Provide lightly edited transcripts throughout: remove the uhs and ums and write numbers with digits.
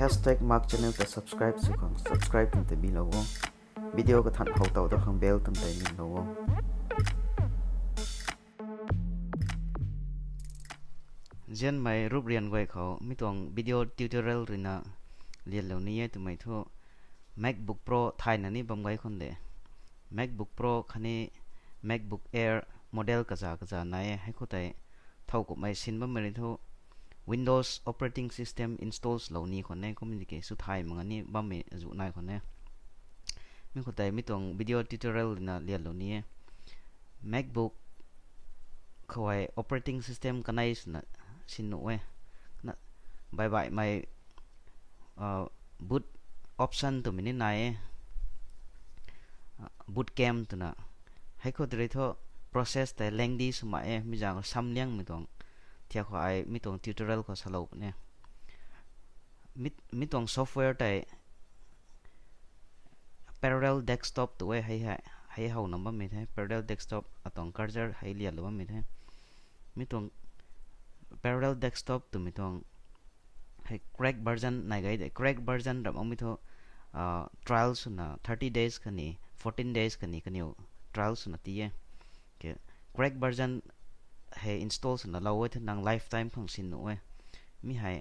#Marc channel ta subscribe su khang subscribe tum te bi lo video ka than ho taw da khang bell tum te min lo jen mai rup rian goi kho mi tong video tutorial rina lian lo ni tu mai tho Macbook Pro thai na ni bam gai khon de Macbook Pro khani Macbook Air model ka za na ye hai ko tai thau ko mai sin bam mai tho Windows operating system installs lo ni khon ne communicate su thai mang ni bam me zu nai khon ne mi ko tai mi tong video tutorial na lian lo ni Macbook khoi operating system kanai na sin no we na bye bye mai boot option to mini nai boot camp to na hai ko dre tho process te lengthy suma e mi jang sam liang mi tong thia kho ai mi tong tutorial ko salo ne mi tong software tai parallel desktop to we hai hau number mi the parallel desktop atong cursor hai lia lo mi the mi tong parallel desktop to mi tong hai crack version nai gai de crack version ram mi tho trials na 30 days kani 14 days kani trials na ti ke crack version hai installs na law the nang lifetime phang sin no mi hai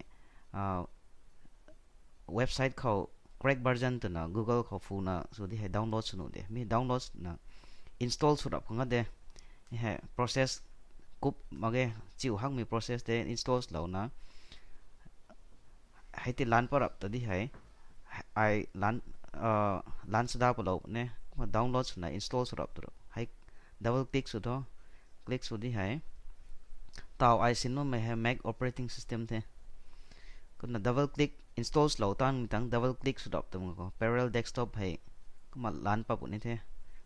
website kho crack version to na google kho fu na so di hai download sunu de mi download na install su rap nga de hai process kup mage chiu hang mi process de installs law na hai ti lan par up ta di hai ai lan sada pa lo ne download na install su rap to hai double click su do click su di hai tao ai sin no me hai Mac operating system the kun double click installs lo tan tang double click su dop tum ko parallel desktop hai kuma lan pa pu ni the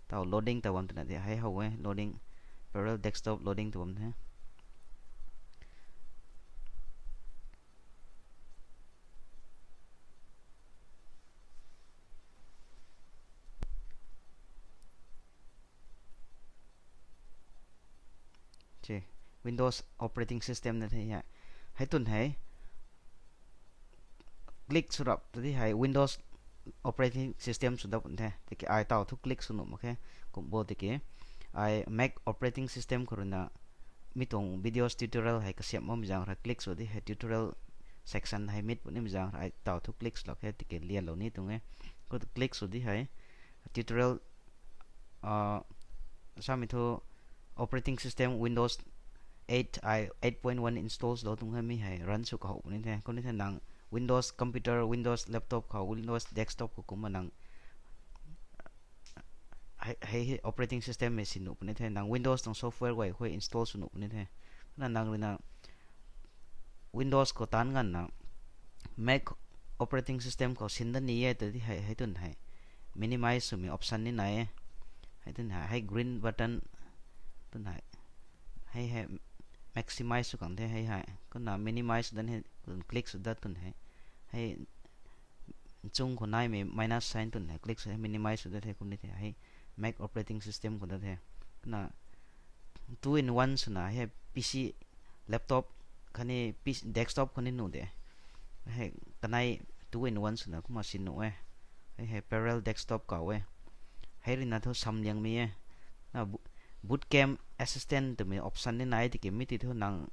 tao loading ta wam ta de hai ho we loading parallel desktop loading tu wam the che Windows operating system na the hai tun hai click su rap to di hai Windows operating system su dap the ti ai tao thu click su no ma khe kum bo ti ke ai Mac operating system koruna mi tong videos tutorial hai ka siam mom jang ra click su di hai tutorial section hai mit nim jang ai tao thu click lo khe ti ke lia lo ni tung e ko click su di hai tutorial sa mi thu operating system Windows 8.1 installs lo tung mi hai run su ka ho ni the ko ni the nang Windows computer Windows laptop ka Windows desktop ko kuma nang hai operating system me sin up ni the nang Windows tong software wai hoi install su ni the na nang rina Windows ko tan ngan na Mac operating system ko sin da ni ye ta di hai tun hai minimize su mi option ni nai hai tun hai green button tun hai maximize su kang the hai ko na minimize dan hai click su da tun hai chung ko nai me minus sign tun hai click su minimize su da the kum ni the hai Mac operating system ko da the na 2 in 1 su na hai PC laptop khani PC desktop khani nu de hai kanai 2 in 1 su na kuma sin no hai parallel desktop ka we hai rin na tho sam liang mi na bootcamp assistant to me option ni nai ti ke mi ti tho nang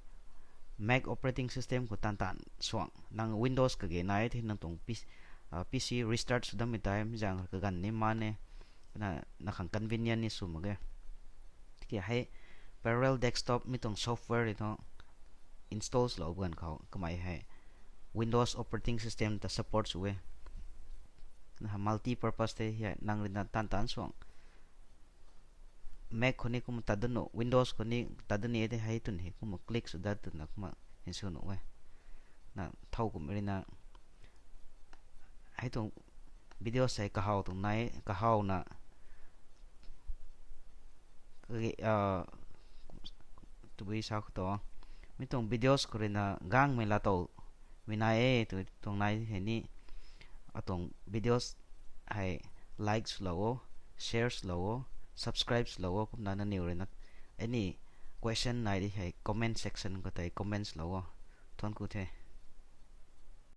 Mac operating system ko tan swang nang Windows ka ge nai thi nang tong PC restart su dam mi time jang ka gan ni mane na khang convenient ni su ma ge ti hai parallel desktop mi tong software ri tho installs lo gan khaw kamai hai Windows operating system ta support su we na multi purpose te hi nang rin tan swang Mac khoni kum tadno Windows khoni tadni ede hai tun he kum click su da tun kuma insu no we na thau kum rina hai tong video sai ka hau tong nai ka hau na ke tu bi sa to mi tong videos korina gang me la to mina e tu tong nai he ni atong videos hai likes lo shares lo subscribes lo ko na new re na any question nai di hai comment section ko tai comments lo thon ku the